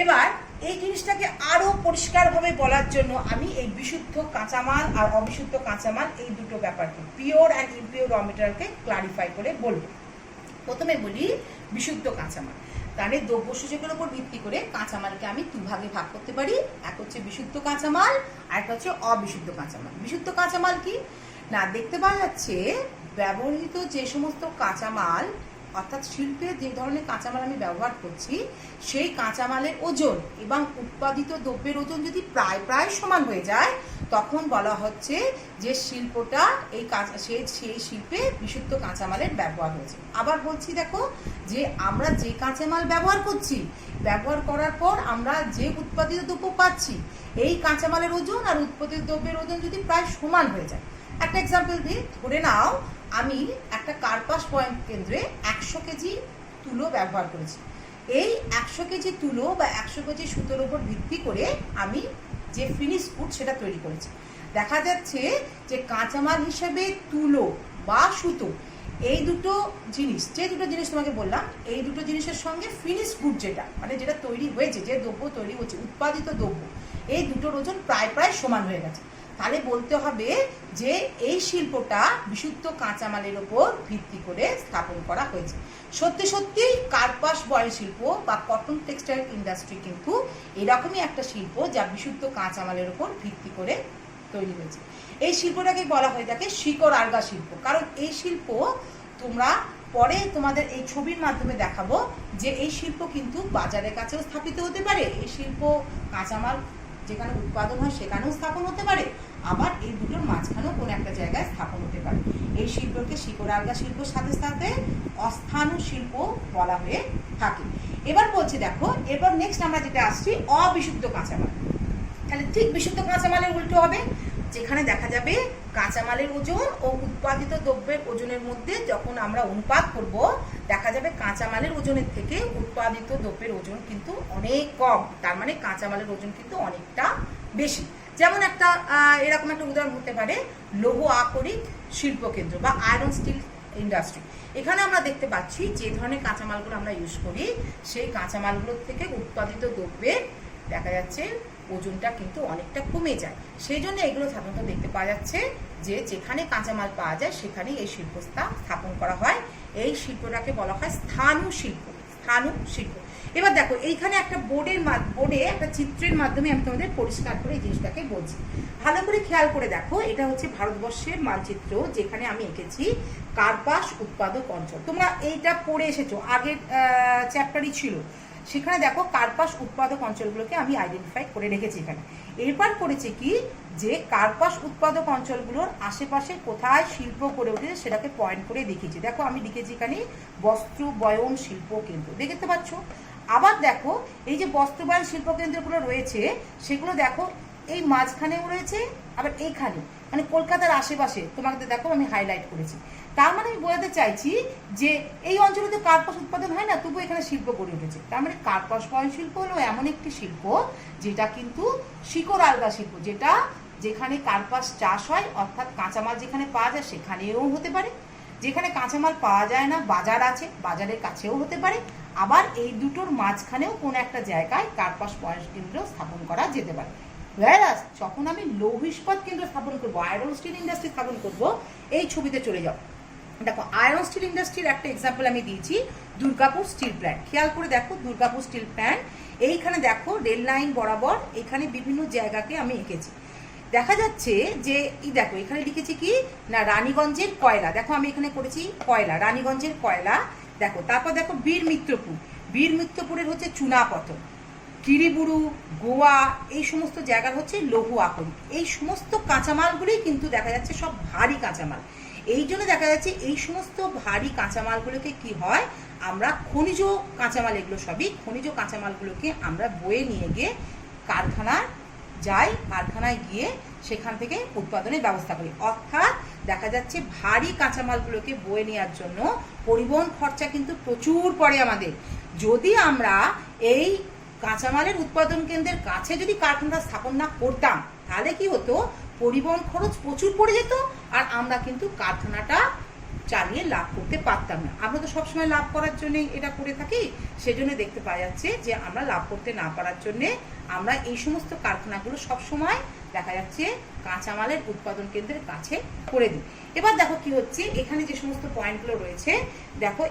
এবার এই জিনিসটাকে আরো পরিষ্কারভাবে বলার জন্য আমি এই বিশুদ্ধ কাঁচামাল আর অবিশুদ্ধ কাঁচামাল এই দুটো ব্যাপারকে, পিওর অ্যান্ড ইমপিওর র মেটেরিয়ালকে ক্লারিফাই করে বলবো। প্রথমে বলি বিশুদ্ধ কাঁচামাল। তাহলে দ্রব্যসূচকের উপর ভিত্তি করে কাঁচামালকে আমি দুভাগে ভাগ করতে পারি, এক হচ্ছে বিশুদ্ধ কাঁচামাল আর একটা হচ্ছে অবিশুদ্ধ কাঁচামাল। বিশুদ্ধ কাঁচামাল কি না, দেখতে পাওয়া যাচ্ছে ব্যবহৃত যে সমস্ত কাঁচামাল অর্থাৎ শিল্পে যে ধরনের কাঁচামাল আমি ব্যবহার করছি সেই কাঁচামালের ওজন এবং উৎপাদিত দ্রব্যের ওজন যদি প্রায় সমান হয়ে যায় তখন বলা হচ্ছে যে শিল্পটা সেই শিল্পে বিশুদ্ধ কাঁচামালের ব্যবহার হয়েছে। আবার বলছি দেখো যে আমরা যে কাঁচামাল ব্যবহার করছি, ব্যবহার করার পর আমরা যে উৎপাদিত দ্রব্য পাচ্ছি এই কাঁচামালের ওজন আর উৎপাদিত দ্রব্যের ওজন যদি প্রায় সমান হয়ে যায়। একটা এক্সাম্পল দিই, ধরে নাও আমি একটা কার্পাস পয়েন্ট কেন্দ্রে 100 কেজি তুলো ব্যবহার করেছি। এই 100 কেজি তুলো বা 100 কেজি সুতোর উপর ভিত্তি করে আমি যে ফিনিশ গুড সেটা তৈরি করেছি। দেখা যাচ্ছে যে কাঁচামাল হিসেবে তুলো বা সুতো এই দুটো জিনিস, যে দুটো জিনিস তোমাকে বললাম, এই দুটো জিনিসের সঙ্গে ফিনিশ গুড যেটা মানে যেটা তৈরি হয়েছে, যে দ্রব্য তৈরি হচ্ছে, উৎপাদিত দ্রব্য, এই দুটোর ওজন প্রায় সমান হয়ে গেছে। তাহলে বলতে হবে যে এই শিল্পটা বিশুদ্ধ কাঁচামালের ওপর ভিত্তি করে স্থাপন করা হয়েছে। সত্যি কার্পাস বয়ন শিল্প বা কটন টেক্সটাইল ইন্ডাস্ট্রি কিন্তু এরকমই একটা শিল্প যা বিশুদ্ধ কাঁচামালের ওপর ভিত্তি করে তৈরি হয়েছে। এই শিল্পটাকে বলা হয়ে থাকে শিকড় আলগা শিল্প। কারণ এই শিল্প তোমরা পরে তোমাদের এই ছবির মাধ্যমে দেখাবো যে এই শিল্প কিন্তু বাজারের কাছেও স্থাপিত হতে পারে, এই শিল্প কাঁচামাল যেখানে উৎপাদন হয় সেখানেও স্থাপন হতে পারে, আবার এই দুটোর মাঝখানেও কোনো একটা জায়গায় স্থাপন হতে পারে। এই শিল্পকে শিকড় আলগা শিল্পের সাথে সাথে অস্থানু শিল্প বলা হয়ে থাকে। এবার বলছি দেখো, এবার নেক্সট আমরা যেটা আসছি অবিশুদ্ধ কাঁচামাল। তাহলে ঠিক বিশুদ্ধ কাঁচামালের উল্টো হবে, যেখানে দেখা যাবে কাঁচামালের ওজন ও উৎপাদিত দ্রব্যের ওজনের মধ্যে যখন আমরা অনুপাত করব দেখা যাবে কাঁচামালের ওজনের থেকে উৎপাদিত দ্রব্যের ওজন কিন্তু অনেক কম। তার মানে কাঁচামালের ওজন কিন্তু অনেকটা বেশি। যেমন একটা এরকম একটা উদাহরণ হতে পারে লৌহ আকরিক শিল্পকেন্দ্র বা আয়রন স্টিল ইন্ডাস্ট্রি। এখানে আমরা দেখতে পাচ্ছি যে ধরনের কাঁচামালগুলো আমরা ইউজ করি সেই কাঁচামালগুলোর থেকে উৎপাদিত দ্রব্যের দেখা যাচ্ছে ওজনটা কিন্তু অনেকটা কমে যায়। সেই জন্য এগুলো সাধারণত দেখতে পাওয়া যাচ্ছে যে যেখানে কাঁচামাল পাওয়া যায় সেখানেই এই শিল্প স্থাপন করা হয়। এই শিল্পটাকে বলা হয় স্থানু শিল্প। এবার দেখো এইখানে একটা বোর্ডে একটা চিত্রের মাধ্যমে আমি তোমাদের পরিষ্কার করে এই জিনিসটাকে বলছি। ভালো করে খেয়াল করে দেখো, এটা হচ্ছে ভারতবর্ষের মানচিত্র যেখানে আমি এঁকেছি কার্পাস উৎপাদক অঞ্চল। তোমরা এইটা পড়ে এসেছো, আগের চ্যাপ্টারই ছিল। সেখানে দেখো কার্পাস উৎপাদক অঞ্চলগুলোকে আমি আইডেন্টিফাই করে রেখেছি এখানে। এরপর করেছে কি যে কার্পাস উৎপাদক অঞ্চলগুলোর আশেপাশে কোথায় শিল্প গড়ে উঠেছে সেটাকে পয়েন্ট করে দেখিয়েছি। দেখো আমি লিখেছি এখানে বস্ত্র বয়ন শিল্প কেন্দ্র, দেখতে পাচ্ছ। আবার দেখো এই যে বস্ত্র বয়ন শিল্প কেন্দ্রগুলো রয়েছে সেগুলো দেখো এই মাঝখানেও রয়েছে, আবার এইখানে মানে কলকাতার আশেপাশে তোমাকে দেখো আমি হাইলাইট করেছি। তার মানে আমি বোঝাতে চাইছি যে এই অঞ্চলে তো কার্পাস উৎপাদন হয় না, তবু এখানে শিল্প গড়ে উঠেছে। তার মানে কার্পাস বয়ন শিল্প হলো এমন একটি শিল্প যেটা কিন্তু শিকড় আলগা শিল্প, যেখানে কার্পাস চাষ হয়, অর্থাৎ কাঁচামাল যেখানে পাওয়া যায় সেখানেও হতে পারে, যেখানে কাঁচামাল পাওয়া যায় না বাজার আছে বাজারের কাছেও হতে পারে, আবার এই দুটোর মাঝখানেও কোনো একটা জায়গায় কার্পাস বয়ন কেন্দ্র স্থাপন করা যেতে পারে। যখন আমি লৌহ ইস্পাত কেন্দ্র স্থাপন করবো, আয়রন স্টিল ইন্ডাস্ট্রি স্থাপন করবো, এই ছবিতে চলে যাও। দেখো আয়রন স্টিল ইন্ডাস্ট্রির একটা এক্সাম্পল আমি দিয়েছি দুর্গাপুর স্টিল প্ল্যান্ট। খেয়াল করে দেখো দুর্গাপুর স্টিল প্ল্যান্ট, এইখানে দেখো রেল লাইন বরাবর এখানে বিভিন্ন জায়গাকে আমি এঁকেছি। দেখা যাচ্ছে যে দেখো এখানে লিখেছি কি না রানীগঞ্জের কয়লা, দেখো আমি এখানে করেছি কয়লা, রানীগঞ্জের কয়লা। দেখো তারপর দেখো বীর মিত্রপুরের হচ্ছে চুনাপথর, কিরিবুরু, গোয়া, এই সমস্ত জায়গার হচ্ছে লৌহ আকরিক। এই সমস্ত কাঁচামালগুলোই কিন্তু দেখা যাচ্ছে সব ভারী কাঁচামাল। এই জন্য দেখা যাচ্ছে এই সমস্ত ভারী কাঁচামালগুলোকে কি হয়, আমরা খনিজ কাঁচামাল, এগুলো সবই খনিজ কাঁচামালগুলোকে আমরা বয়ে নিয়ে গিয়ে কারখানায় গিয়ে সেখান থেকে উৎপাদনের ব্যবস্থা করি। অর্থাৎ দেখা যাচ্ছে ভারী কাঁচামালগুলোকে বয়ে নেওয়ার জন্য পরিবহন খরচা কিন্তু প্রচুর পড়ে আমাদের। যদি আমরা এই কাঁচামালের উৎপাদন কেন্দ্রের কাছে যদি কারখানা স্থাপন না করতাম তাহলে কি হতো, পরিবহন খরচ প্রচুর পড়ে যেত আর আমরা কিন্তু কারখানাটা চালিয়ে লাভ করতে পারতাম না। আমরা তো সবসময় লাভ করার জন্যই এটা করে থাকি, সেজন্য দেখতে পাওয়া যাচ্ছে যে আমরা লাভ করতে না পারার জন্যে আমরা এই সমস্ত কারখানাগুলো সবসময় দেখা যাচ্ছে কাঁচামালের উৎপাদন কেন্দ্রের কাছে করে দিই। এবার দেখো কি হচ্ছে, এখানে যে সমস্ত পয়েন্টগুলো রয়েছে দেখো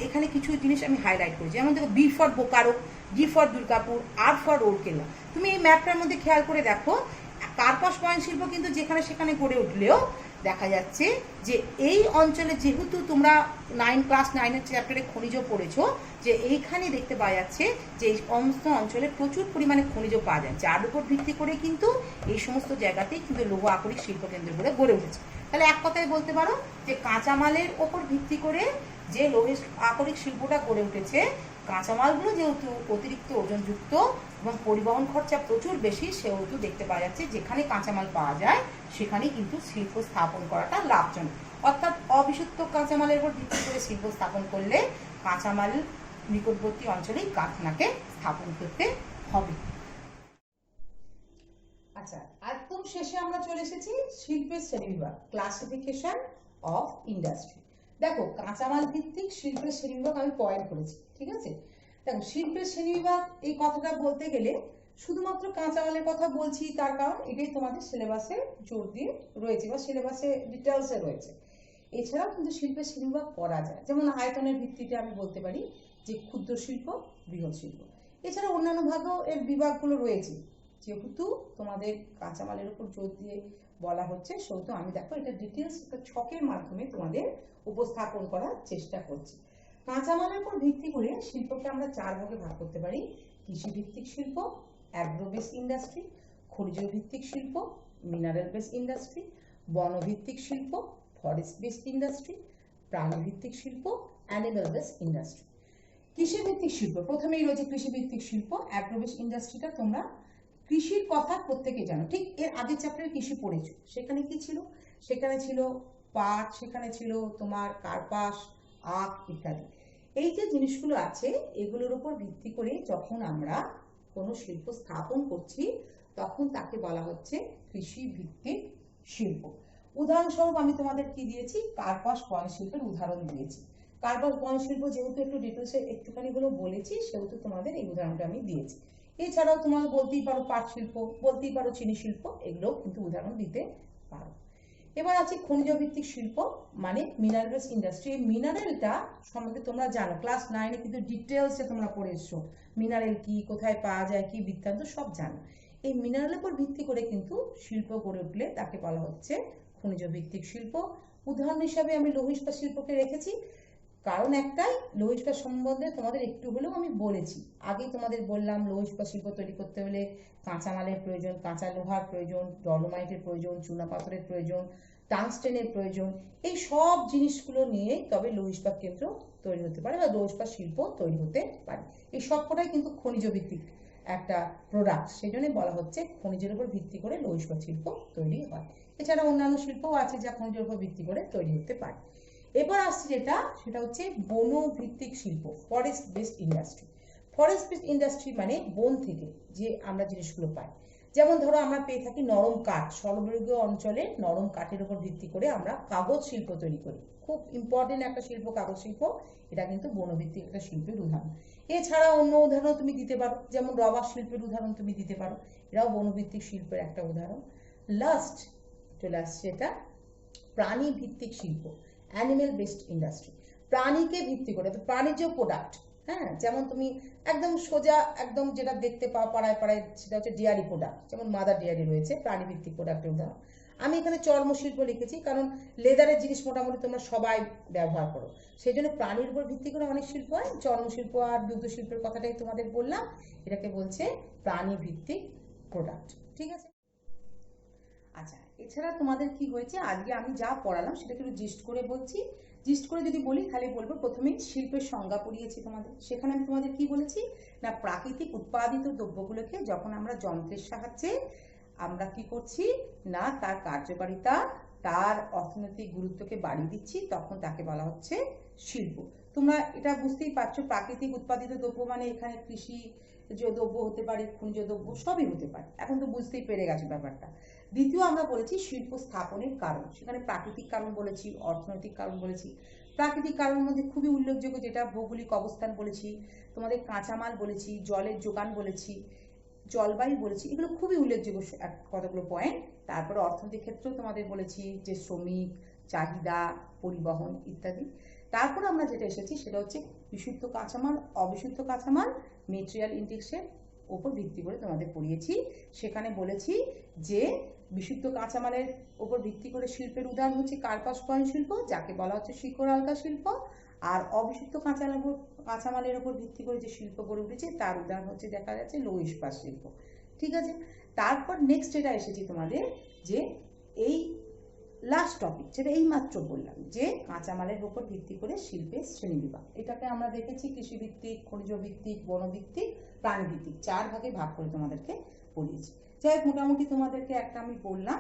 এখানে কিছু জিনিস আমি হাইলাইট করি। যেমন দেখো B for Bokaro, G for Durgapur, R for Rourkela. তুমি এই ম্যাপটার মধ্যে খেয়াল করে দেখো কার্পাস বয়ন শিল্প কিন্তু যেখানে সেখানে গড়ে উঠলেও দেখা যাচ্ছে যে এই অঞ্চলে, যেহেতু তোমরা ক্লাস 9-এর চ্যাপ্টারে খনিজ পড়েছো, যে এইখানে দেখতে পাওয়া যাচ্ছে যে এই সমস্ত অঞ্চলে প্রচুর পরিমাণে খনিজ পাওয়া যায়, যার উপর ভিত্তি করে কিন্তু এই সমস্ত জায়গাতেই কিন্তু লৌহ আকরিক শিল্পকেন্দ্রগুলো গড়ে উঠেছে। তাহলে এক কথায় বলতে পারো যে কাঁচামালের ওপর ভিত্তি করে যে লৌহ আকরিক শিল্পটা গড়ে উঠেছে, কাঁচামালগুলো যেহেতু অতিরিক্ত ওজনযুক্ত এবং পরিবহন খরচা প্রচুর বেশি, সেহেতু দেখতে পাওয়া যাচ্ছে যেখানে কাঁচামাল পাওয়া যায় সেখানেই কিন্তু শিল্প স্থাপন করাটা লাভজনক। অর্থাৎ অবিশুদ্ধ কাঁচামালের উপর ভিত্তি করে শিল্প স্থাপন করলে কাঁচামাল নিকটবর্তী অঞ্চলেই কারখানাকে স্থাপন করতে হবে। আচ্ছা, একদম শেষে আমরা চলে এসেছি শিল্পের শ্রেণীবিভাগ, ক্লাসিফিকেশন অফ ইন্ডাস্ট্রি। দেখো, কাঁচামাল ভিত্তিক শিল্পের শ্রেণীবিভাগ আমি পয়েন্ট করেছি, ঠিক আছে? দেখো, শিল্পের শ্রেণীবিভাগ এই কথাটা বলতে গেলে শুধুমাত্র কাঁচামালের কথা বলছি, তার কারণ এটাই তোমাদের সিলেবাসে জোর দিয়ে রয়েছে বা সিলেবাসে ডিটেলসে রয়েছে। এছাড়াও কিন্তু শিল্পের শ্রেণীবিভাগ করা যায়, যেমন আয়তনের ভিত্তিতে আমি বলতে পারি যে ক্ষুদ্র শিল্প, বৃহৎ শিল্প। এছাড়া অন্যান্য ভাগেও এর বিভাগগুলো রয়েছে, যেহেতু তোমাদের কাঁচামালের উপর জোর দিয়ে বলা হচ্ছে, সেহেতু আমি দেখো এটা ডিটেলস একটা ছকের মাধ্যমে তোমাদের উপস্থাপন করার চেষ্টা করছি। কাঁচামালের উপর ভিত্তি করে শিল্পকে আমরা 4 ভাগে ভাগ করতে পারি: কৃষি ভিত্তিক শিল্প, অ্যাগ্রো বেস ইন্ডাস্ট্রি, খনিজ ভিত্তিক শিল্প, মিনারেল বেস ইন্ডাস্ট্রি, বনভিত্তিক শিল্প, ফরেস্ট বেসড ইন্ডাস্ট্রি, প্রাণী ভিত্তিক শিল্প, অ্যানিমাল বেস ইন্ডাস্ট্রি। কৃষি ভিত্তিক শিল্প প্রথমেই রয়েছে কৃষি ভিত্তিক শিল্প। অ্যাগ্রো বেস ইন্ডাস্ট্রিটা তোমরা কৃষির কথা প্রত্যেকে জানো, ঠিক এর আগের চ্যাপ্টারে কৃষি পড়েছো। সেখানে কি ছিল? সেখানে ছিল পাট, সেখানে ছিল তোমার কার্পাস, আখ ইত্যাদি। এই যে জিনিসগুলো আছে, এগুলোর উপর ভিত্তি করে যখন আমরা কোনো শিল্প স্থাপন করছি, তখন তাকে বলা হচ্ছে কৃষি ভিত্তিক শিল্প। উদাহরণস্বরূপ আমি তোমাদের কি দিয়েছি? কার্পাস বয়ন শিল্পের উদাহরণ দিয়েছি। কার্পাস বয়ন শিল্প যেহেতু একটু ডিটেলসে একটুখানি গুলো বলেছি, সেহেতু তোমাদের এই উদাহরণটা আমি দিয়েছি। এছাড়াও তোমরা বলতেই পারো পাট শিল্প, বলতেই পারো চিনি শিল্প, এগুলো কিন্তু উদাহরণ দিতে পারো। এবার আছে খনিজ ভিত্তিক শিল্প, মানে মিনারেলস ইন্ডাস্ট্রি। এই মিনারেলটা সম্বন্ধে তোমরা জানো, ক্লাস 9-এ কিন্তু ডিটেলসে তোমরা পড়ে এসছো। মিনারেল কি, কোথায় পাওয়া যায়, কি বৃত্তান্ত সব জানো। এই মিনারেলের উপর ভিত্তি করে কিন্তু শিল্প গড়ে উঠলে তাকে বলা হচ্ছে খনিজ ভিত্তিক শিল্প। উদাহরণ হিসাবে আমি লৌহ ইস্পাত শিল্পকে রেখেছি, কারণ একটাই, লৌহ ইস্পাত সম্বন্ধে তোমাদের একটু হলেও আমি বলেছি। আগেই তোমাদের বললাম লৌহ ইস্পাত শিল্প তৈরি করতে হলে কাঁচামালের প্রয়োজন, কাঁচা লোহার প্রয়োজন, ডলোমাইটের প্রয়োজন, চুনাপাথরের প্রয়োজন, টাংস্টেনের প্রয়োজন। এই সব জিনিসগুলো নিয়ে তবে লৌহ ইস্পাত কেন্দ্র তৈরি হতে পারে বা লৌহ ইস্পাত শিল্প তৈরি হতে পারে। এই সবকটাই কিন্তু খনিজ ভিত্তিক একটা প্রোডাক্ট, সেই জন্য বলা হচ্ছে খনিজের উপর ভিত্তি করে লৌহ ইস্পাত শিল্প তৈরি হয়। এছাড়া অন্যান্য শিল্পও আছে যা খনিজের উপর ভিত্তি করে তৈরি হতে পারে। এবার আসছে যেটা, সেটা হচ্ছে বনভিত্তিক শিল্প, forest based industry. Forest based industry মানে বন থেকে যে আমরা জিনিসগুলো পাই। যেমন ধরো আমরা পেয়ে থাকি নরম কাঠ, সর্ববৃহৎ অঞ্চলে নরম কাঠের উপর ভিত্তি করে আমরা কাগজ শিল্প তৈরি করি। খুব ইম্পর্টেন্ট একটা শিল্প কাগজ শিল্প, এটা কিন্তু বনভিত্তিক একটা শিল্পের উদাহরণ। এছাড়া অন্য উদাহরণ তুমি দিতে পারো, যেমন রবার শিল্পের উদাহরণ তুমি দিতে পারো, এটাও বনভিত্তিক শিল্পের একটা উদাহরণ। লাস্ট চলে আসছে এটা প্রাণী ভিত্তিক শিল্প, অ্যানিমেল বেসড ইন্ডাস্ট্রি। প্রাণীকে ভিত্তি করে, প্রাণীজ প্রোডাক্ট, হ্যাঁ, যেমন তুমি একদম সোজা একদম যেটা দেখতে পাও পাড়ায় পাড়ায়, সেটা হচ্ছে ডেয়ারি প্রোডাক্ট, যেমন মাদার ডেয়ারি রয়েছে, প্রাণী ভিত্তিক প্রোডাক্টের উদাহরণ। আমি এখানে চর্মশিল্প লিখেছি, কারণ লেদারের জিনিস মোটামুটি তোমরা সবাই ব্যবহার করো, সেই জন্য প্রাণীর উপর ভিত্তি করে অনেক শিল্প হয়। চর্মশিল্প আর দুগ্ধ শিল্পের কথাটাই তোমাদের বললাম, এটাকে বলছে প্রাণী ভিত্তিক প্রোডাক্ট, ঠিক আছে? আচ্ছা, এছাড়া তোমাদের কি হয়েছে, আজকে আমি যা পড়ালাম সেটাকে একটু জিস্ট করে বলছি। জিস্ট করে যদি বলি তাহলে বলবো, প্রথমেই শিল্পের সংজ্ঞা পড়িয়েছি তোমাদের। সেখানে আমি তোমাদের কি বলেছি না, প্রাকৃতিক উৎপাদিত দ্রব্যগুলোকে যখন আমরা যন্ত্রের সাহায্যে আমরা কি করছি না, তার কার্যকারিতা, তার অর্থনৈতিক গুরুত্বকে বাড়িয়ে দিচ্ছি, তখন তাকে বলা হচ্ছে শিল্প। তোমরা এটা বুঝতেই পারছো, প্রাকৃতিক উৎপাদিত দ্রব্য মানে এখানে কৃষি যে দ্রব্য হতে পারে, খনিজ দ্রব্য সবই হতে পারে। এখন তো বুঝতেই পেরে গেছো ব্যাপারটা। দ্বিতীয় আমরা বলেছি শিল্প স্থাপনের কারণ, সেখানে প্রাকৃতিক কারণ বলেছি, অর্থনৈতিক কারণ বলেছি। প্রাকৃতিক কারণের মধ্যে খুবই উল্লেখযোগ্য যেটা ভৌগোলিক অবস্থান বলেছি, তোমাদের কাঁচামাল বলেছি, জলের যোগান বলেছি, জলবায়ু বলেছি, এগুলো খুবই উল্লেখযোগ্য কতগুলো পয়েন্ট। তারপরে অর্থনৈতিক ক্ষেত্রেও তোমাদের বলেছি যে শ্রমিক, চাহিদা, পরিবহন ইত্যাদি। তারপর আমরা যেটা এসেছি সেটা হচ্ছে বিশুদ্ধ কাঁচামাল, অবিশুদ্ধ কাঁচামাল, মেটেরিয়াল ইন্ডেক্সের উপর ভিত্তি করে তোমাদের পড়িয়েছি। সেখানে বলেছি যে বিশুদ্ধ কাঁচামালের উপর ভিত্তি করে শিল্পের উদাহরণ হচ্ছে কার্পাস বয়ন শিল্প, যাকে বলা হচ্ছে শিকড় আলগা শিল্প। আর অবিশুদ্ধ কাঁচামালের উপর ভিত্তি করে যে শিল্প গড়ে উঠেছে তার উদাহরণ হচ্ছে দেখা যাচ্ছে লৌহ ইস্পাত শিল্প। ঠিক আছে, তারপর নেক্সট এটা এসেছি তোমাদের যে এই লাস্ট টপিক, যেটা এই মাত্র বললাম যে কাঁচামালের উপর ভিত্তি করে শিল্পের শ্রেণীবিভাগ। এটাকে আমরা দেখেছি কৃষিভিত্তিক, খনিজ ভিত্তিক, বনভিত্তিক, প্রাণীভিত্তিক, 4 ভাগে ভাগ করে তোমাদেরকে পড়িয়েছি। যাই হোক, মোটামুটি তোমাদেরকে একটা আমি বললাম।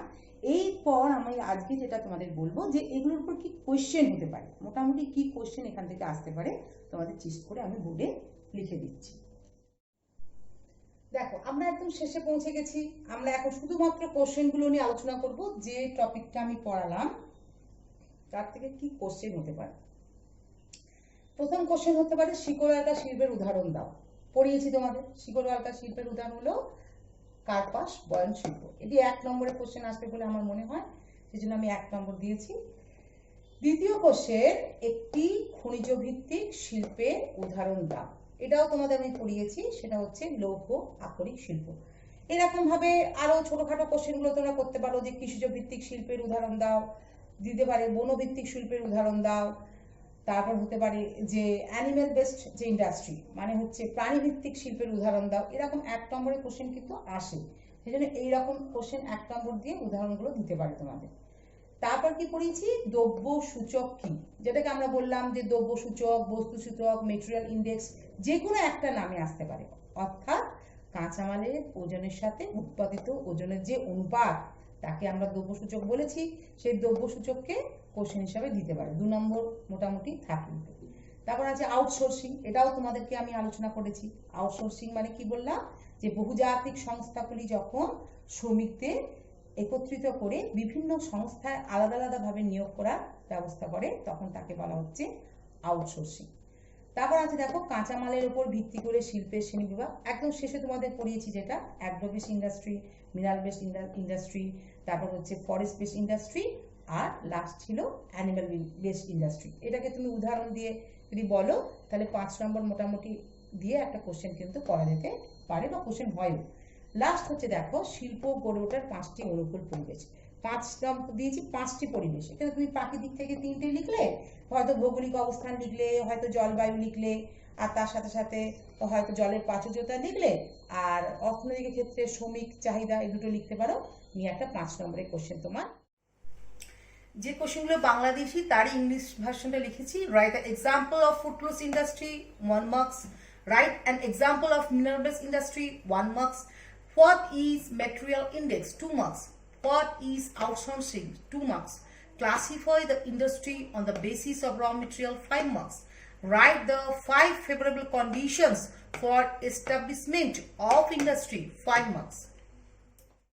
এরপর আমি আজকে যেটা তোমাদের বলবো যে এগুলোর উপর কি কোয়েশ্চেন হতে পারে, মোটামুটি কি কোয়েশ্চেন এখান থেকে আসতে পারে তোমাদের চিস্ট করে আমি বোর্ডে লিখে দিচ্ছি। দেখো, আমরা একদম শেষে পৌঁছে গেছি। আমরা এখন শুধুমাত্র কোশ্চেনগুলো নিয়ে আলোচনা করব, যে টপিকটা আমি পড়ালাম তার থেকে কি কোশ্চেন হতে পারে। প্রথম কোশ্চেন হতে পারে শিকড় আলগা শিল্পের উদাহরণ দাও। পড়িয়েছি তোমাদের, শিকড় আলগা শিল্পের উদাহরণ হলো কার্পাস বয়ন শিল্প। এটি 1 নম্বরে কোশ্চেন আসবে বলে আমার মনে হয়, সেজন্য আমি 1 নম্বর দিয়েছি। দ্বিতীয় কোশ্চেন, একটি খনিজ ভিত্তিক শিল্পের উদাহরণ দাও। এটাও তোমাদের আমি পড়িয়েছি, সেটা হচ্ছে লৌহ আকরিক শিল্প। এরকম ভাবে আরো ছোটখাটো কোশ্চেনগুলো তোমরা করতে পারো, যে কৃষিজ ভিত্তিক শিল্পের উদাহরণ দাও, দিতে পারে বনভিত্তিক শিল্পের উদাহরণ দাও, তারপর হতে পারে যে অ্যানিম্যাল বেসড যে ইন্ডাস্ট্রি, মানে হচ্ছে প্রাণী ভিত্তিক শিল্পের উদাহরণ দাও। এরকম 1 নম্বরের কোশ্চেন কিন্তু আসে, সেই জন্য এইরকম কোশ্চেন 1 নম্বর দিয়ে উদাহরণগুলো দিতে পারে তোমাদের। তারপর কি পড়িয়েছি, দ্রব্য সূচক কি, যেটাকে আমরা বললাম যে দ্রব্য সূচক, বস্তু সূচক, মেটেরিয়াল ইন্ডেক্স, যে কোনো একটা নামে আসতে পারে। অর্থাৎ কাঁচামালের ওজনের সাথে উৎপাদিত ওজনের যে অনুপাত, তাকে আমরা দ্রব্য সূচক বলেছি। সেই দ্রব্য সূচককে কোশ্চেন হিসাবে দিতে পারে, 2 নম্বর মোটামুটি থাকে। তারপর আছে আউটসোর্সিং, এটাও তোমাদেরকে আমি আলোচনা করেছি। আউটসোর্সিং মানে কি বললাম, যে বহুজাতিক সংস্থাগুলি যখন শ্রমিকদের একত্রিত করে বিভিন্ন সংস্থায় আলাদা আলাদাভাবে নিয়োগ করার ব্যবস্থা করে, তখন তাকে বলা হচ্ছে আউটসোর্সিং। তারপর আছে দেখো কাঁচামালের উপর ভিত্তি করে শিল্পের শ্রেণীবিভাগ। একদম শেষে তোমাদের পড়িয়েছি যেটা agro base industry, mineral base industry, তারপর হচ্ছে ফরেস্ট বেস ইন্ডাস্ট্রি, আর লাস্ট ছিল অ্যানিমাল বেস ইন্ডাস্ট্রি। এটাকে তুমি উদাহরণ দিয়ে যদি বলো তাহলে 5 নম্বর মোটামুটি দিয়ে একটা কোশ্চেন কিন্তু করা যেতে পারে, বা কোশ্চেন হয়ও। লাস্ট হচ্ছে দেখো শিল্প গড়ে ওঠার 5টি অনুকূল পরিবেশ। 5 নম্বর দিয়েছি 5টি পরিবেশ। এখানে তুমি প্রাকৃতিক থেকে 3টে লিখলে, হয়তো ভৌগোলিক অবস্থান লিখলে, হয়তো জলবায়ু লিখলে, আর তার সাথে সাথে হয়তো জলের প্রাচুর্যতা লিখলে, আর অর্থনৈতিক ক্ষেত্রে শ্রমিক চাহিদা, এই দুটো লিখতে পারো। নিয়ে একটা 5 নম্বরের কোশ্চেন তোমার। যে কোশ্চেনগুলো বাংলাদেশি তার ইংলিশ ভার্সনটা লিখেছি। Write the example of food process industry, 1 marks. Write an example of mineral based industry, 1 marks. What is material index, 2 marks. What is outsourcing, 2 marks. Classify the industry on the basis of raw material, 5 marks. Write the 5 favorable conditions for establishment of industry, 5 marks.